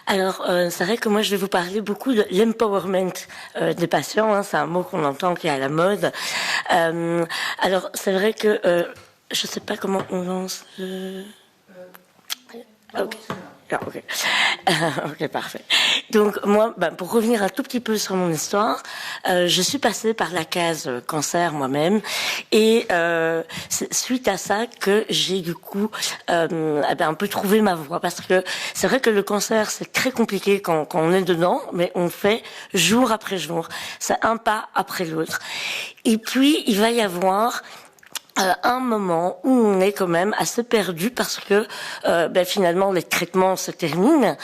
Alors, c'est vrai que moi, je vais vous parler beaucoup de l'empowerment des patients. Hein, c'est un mot qu'on entend qui est à la mode. Alors, c'est vrai que je ne sais pas comment on lance le... Ok. Ah, ok. Ok, parfait. Donc moi, pour revenir un tout petit peu sur mon histoire, je suis passée par la case cancer moi-même, et c'est suite à ça que j'ai du coup un peu trouvé ma voie, parce que c'est vrai que le cancer c'est très compliqué quand on est dedans, mais on fait jour après jour, c'est un pas après l'autre. Et puis il va y avoir un moment où on est quand même assez perdu parce que finalement les traitements se terminent,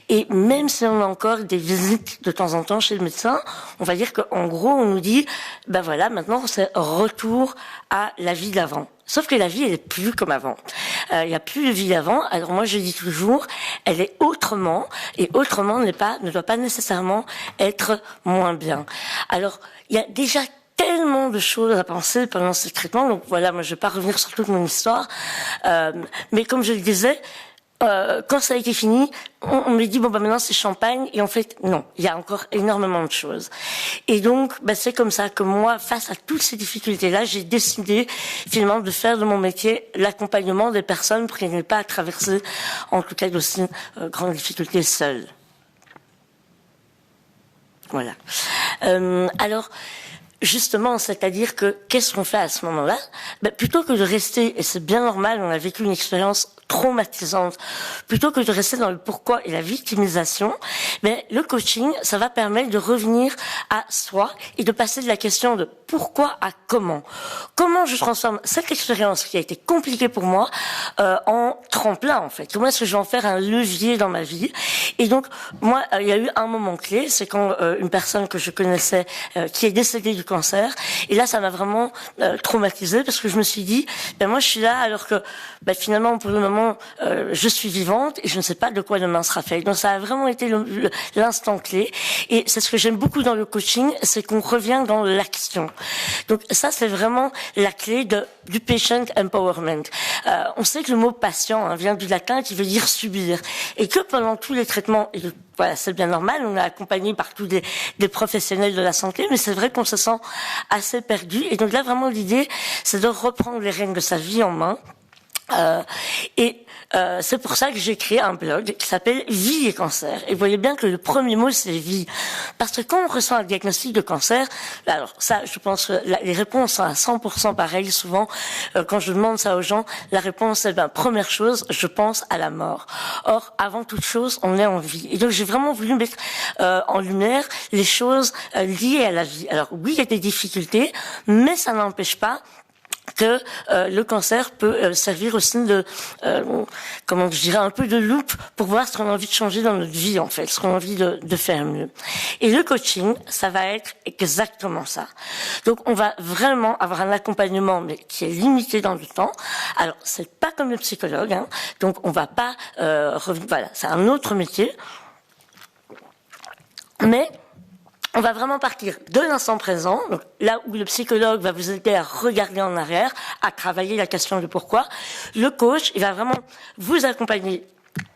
et même si on a encore des visites de temps en temps chez le médecin, on va dire qu'en gros on nous dit voilà, maintenant c'est retour à la vie d'avant. Sauf que la vie, elle est plus comme avant. Il n'y a plus de vie d'avant. Alors moi, je dis toujours, elle est autrement, et autrement ne doit pas nécessairement être moins bien. Alors, il y a déjà tellement de choses à penser pendant ce traitement. Donc voilà, moi je vais pas revenir sur toute mon histoire, mais comme je le disais, quand ça a été fini, on me dit maintenant c'est champagne, et en fait non, il y a encore énormément de choses. Et donc c'est comme ça que moi, face à toutes ces difficultés-là, j'ai décidé finalement de faire de mon métier l'accompagnement des personnes pour qu'elles n'aient pas à traverser, en tout cas, d'aussi grandes difficultés seules. Voilà. Alors, justement, c'est-à-dire que qu'est-ce qu'on fait à ce moment-là ? Plutôt que de rester, et c'est bien normal, on a vécu une expérience traumatisante, plutôt que de rester dans le pourquoi et la victimisation, le coaching, ça va permettre de revenir à soi et de passer de la question de pourquoi à comment. Comment je transforme cette expérience qui a été compliquée pour moi en tremplin, en fait. Comment est-ce que je vais en faire un levier dans ma vie ? Et donc, moi, il y a eu un moment clé, c'est quand une personne que je connaissais qui est décédée du cancer, et là, ça m'a vraiment traumatisée, parce que je me suis dit, moi, je suis là alors que finalement, pour le moment, je suis vivante et je ne sais pas de quoi demain sera fait. Donc ça a vraiment été l'instant clé, et c'est ce que j'aime beaucoup dans le coaching, c'est qu'on revient dans l'action. Donc ça, c'est vraiment la clé du patient empowerment. On sait que le mot patient vient du latin qui veut dire subir, et que pendant tous les traitements, et voilà, c'est bien normal, on est accompagné par tous des professionnels de la santé, mais c'est vrai qu'on se sent assez perdu, et donc là vraiment l'idée, c'est de reprendre les rênes de sa vie en main. C'est pour ça que j'ai créé un blog qui s'appelle Vie et cancer. Et vous voyez bien que le premier mot, c'est vie. Parce que quand on reçoit un diagnostic de cancer, alors ça, je pense que les réponses sont à 100% pareilles. Souvent, quand je demande ça aux gens, la réponse est, première chose, je pense à la mort. Or, avant toute chose, on est en vie. Et donc, j'ai vraiment voulu mettre en lumière les choses liées à la vie. Alors oui, il y a des difficultés, mais ça n'empêche pas que le cancer peut servir aussi de, comment je dirais, un peu de loupe pour voir ce qu'on a envie de changer dans notre vie, en fait, ce qu'on a envie de faire mieux. Et le coaching, ça va être exactement ça. Donc, on va vraiment avoir un accompagnement, mais qui est limité dans le temps. Alors, c'est pas comme le psychologue, donc on va pas voilà, c'est un autre métier, mais on va vraiment partir de l'instant présent, donc là où le psychologue va vous aider à regarder en arrière, à travailler la question de pourquoi. Le coach, il va vraiment vous accompagner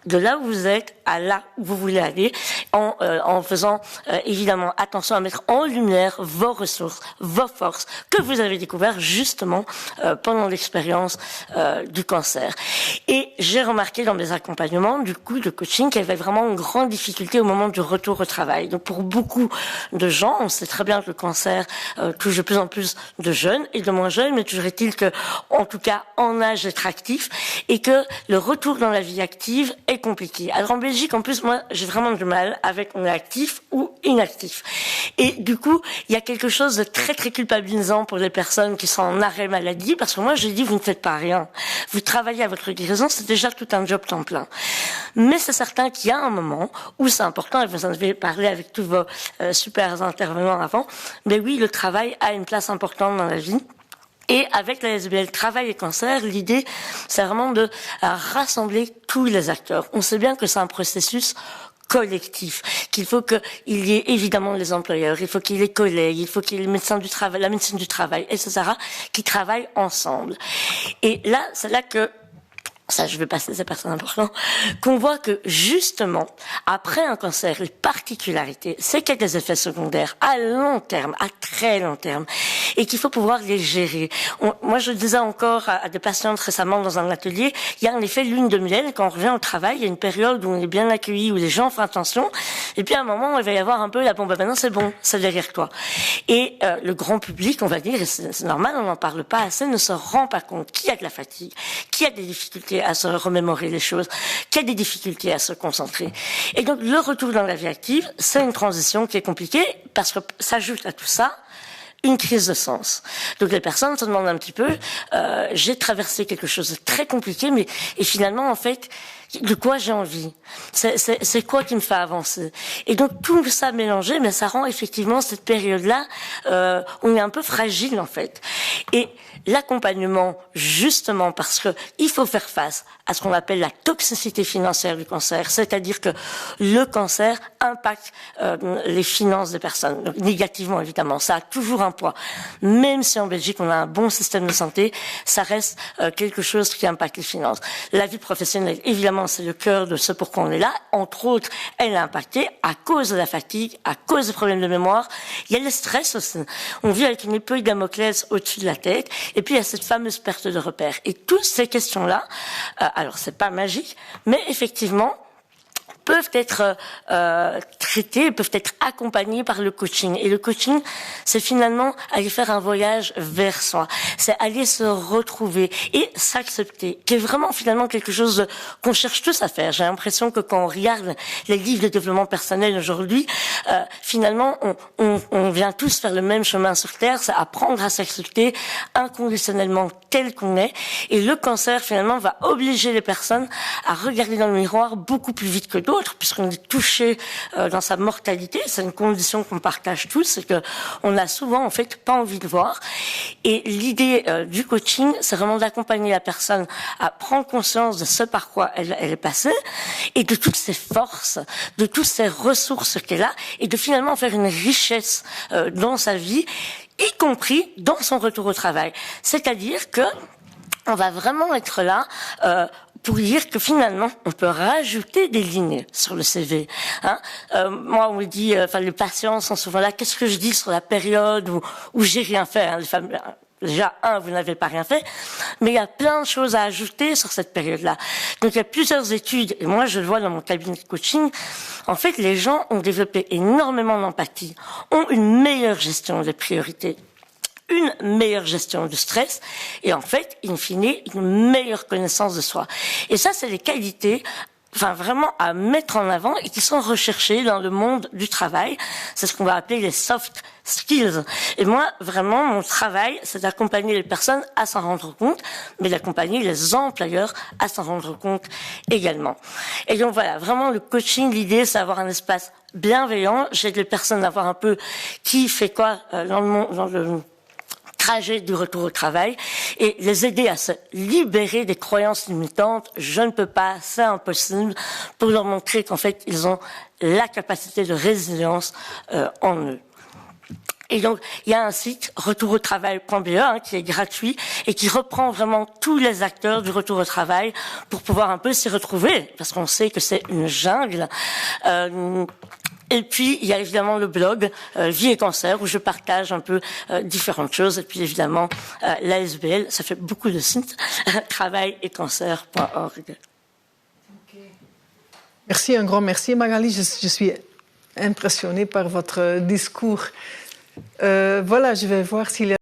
de là où vous êtes à là où vous voulez aller, en faisant évidemment attention à mettre en lumière vos ressources, vos forces que vous avez découvertes justement pendant l'expérience du cancer. Et j'ai remarqué dans mes accompagnements du coup de coaching qu'il y avait vraiment une grande difficulté au moment du retour au travail. Donc pour beaucoup de gens, on sait très bien que le cancer touche de plus en plus de jeunes et de moins jeunes, mais toujours est-il que, en tout cas en âge d'être actif, et que le retour dans la vie active est compliqué. Alors en Belgique, en plus, moi, j'ai vraiment du mal avec on est actif ou inactif. Et du coup, il y a quelque chose de très très culpabilisant pour les personnes qui sont en arrêt maladie, parce que moi, je dis, vous ne faites pas rien. Vous travaillez à votre guérison, c'est déjà tout un job temps plein. Mais c'est certain qu'il y a un moment où c'est important, et vous en avez parlé avec tous vos super intervenants avant, mais oui, le travail a une place importante dans la vie. Et avec la SBL Travail et Cancer, l'idée, c'est vraiment de rassembler tous les acteurs. On sait bien que c'est un processus collectif, qu'il faut qu'il y ait évidemment les employeurs, il faut qu'il y ait les collègues, il faut qu'il y ait les médecins du travail, la médecine du travail, etc., qui travaillent ensemble. Et là, c'est là que ça je vais passer, c'est pas très important, qu'on voit que justement, après un cancer, les particularités, c'est qu'il y a des effets secondaires à long terme, à très long terme, et qu'il faut pouvoir les gérer. Moi, je disais encore à des patientes récemment dans un atelier, il y a en effet lune de miel, quand on revient au travail, il y a une période où on est bien accueilli, où les gens font attention, et puis à un moment, il va y avoir un peu la bombe, maintenant c'est bon, c'est derrière toi. Et le grand public, on va dire, et c'est normal, on n'en parle pas assez, ne se rend pas compte qu'il y a de la fatigue, qu'il y a des difficultés à se remémorer les choses, qu'il y a des difficultés à se concentrer. Et donc, le retour dans la vie active, c'est une transition qui est compliquée parce que s'ajoute à tout ça une crise de sens. Donc les personnes se demandent un petit peu, j'ai traversé quelque chose de très compliqué, mais et finalement en fait, de quoi j'ai envie? C'est quoi qui me fait avancer? Et donc tout ça mélangé, mais ça rend effectivement cette période-là, on est un peu fragile en fait. Et l'accompagnement, justement parce que il faut faire face à ce qu'on appelle la toxicité financière du cancer, c'est-à-dire que le cancer impacte les finances des personnes, donc, négativement évidemment, ça a toujours un poids. Même si en Belgique on a un bon système de santé, ça reste quelque chose qui impacte les finances. La vie professionnelle, évidemment, c'est le cœur de ce pourquoi on est là. Entre autres, elle est impactée à cause de la fatigue, à cause des problèmes de mémoire. Il y a le stress aussi. On vit avec une épée de Damoclès au-dessus de la tête. Et puis, il y a cette fameuse perte de repères. Et toutes ces questions-là, alors c'est pas magique, mais effectivement, peuvent être traitées, peuvent être accompagnées par le coaching. Et le coaching, c'est finalement aller faire un voyage vers soi. C'est aller se retrouver et s'accepter, qui est vraiment finalement quelque chose qu'on cherche tous à faire. J'ai l'impression que quand on regarde les livres de développement personnel aujourd'hui, finalement, on vient tous faire le même chemin sur Terre, c'est apprendre à s'accepter inconditionnellement tel qu'on est. Et le cancer, finalement, va obliger les personnes à regarder dans le miroir beaucoup plus vite que d'autres, puisqu'on est touché dans sa mortalité. C'est une condition qu'on partage tous, c'est que on a souvent en fait pas envie de voir. Et l'idée du coaching, c'est vraiment d'accompagner la personne à prendre conscience de ce par quoi elle est passée et de toutes ses forces, de toutes ses ressources qu'elle a, et de finalement faire une richesse dans sa vie, y compris dans son retour au travail. C'est-à-dire que on va vraiment être là pour dire que finalement, on peut rajouter des lignes sur le CV. Hein. Moi, on me dit, les patients sont souvent là, qu'est-ce que je dis sur la période où j'ai rien fait, hein, les femmes, déjà, vous n'avez pas rien fait, mais il y a plein de choses à ajouter sur cette période-là. Donc, il y a plusieurs études, et moi, je le vois dans mon cabinet de coaching, en fait, les gens ont développé énormément d'empathie, ont une meilleure gestion des priorités, une meilleure gestion du stress et en fait, in fine, une meilleure connaissance de soi. Et ça, c'est les qualités vraiment à mettre en avant et qui sont recherchées dans le monde du travail. C'est ce qu'on va appeler les soft skills. Et moi, vraiment, mon travail, c'est d'accompagner les personnes à s'en rendre compte, mais d'accompagner les employeurs à s'en rendre compte également. Et donc voilà, vraiment le coaching, l'idée, c'est d'avoir un espace bienveillant. J'aide les personnes à voir un peu qui fait quoi dans le trajet du retour au travail et les aider à se libérer des croyances limitantes. Je ne peux pas, c'est impossible, pour leur montrer qu'en fait, ils ont la capacité de résilience en eux. Et donc, il y a un site, retourotravail.be, qui est gratuit et qui reprend vraiment tous les acteurs du retour au travail pour pouvoir un peu s'y retrouver, parce qu'on sait que c'est une jungle. Et puis, il y a évidemment le blog Vie et Cancer, où je partage un peu différentes choses. Et puis, évidemment, l'ASBL, ça fait beaucoup de sites, travail-et-cancer.org. Okay. Merci, un grand merci, Magali. Je suis impressionnée par votre discours. Voilà, je vais voir s'il y a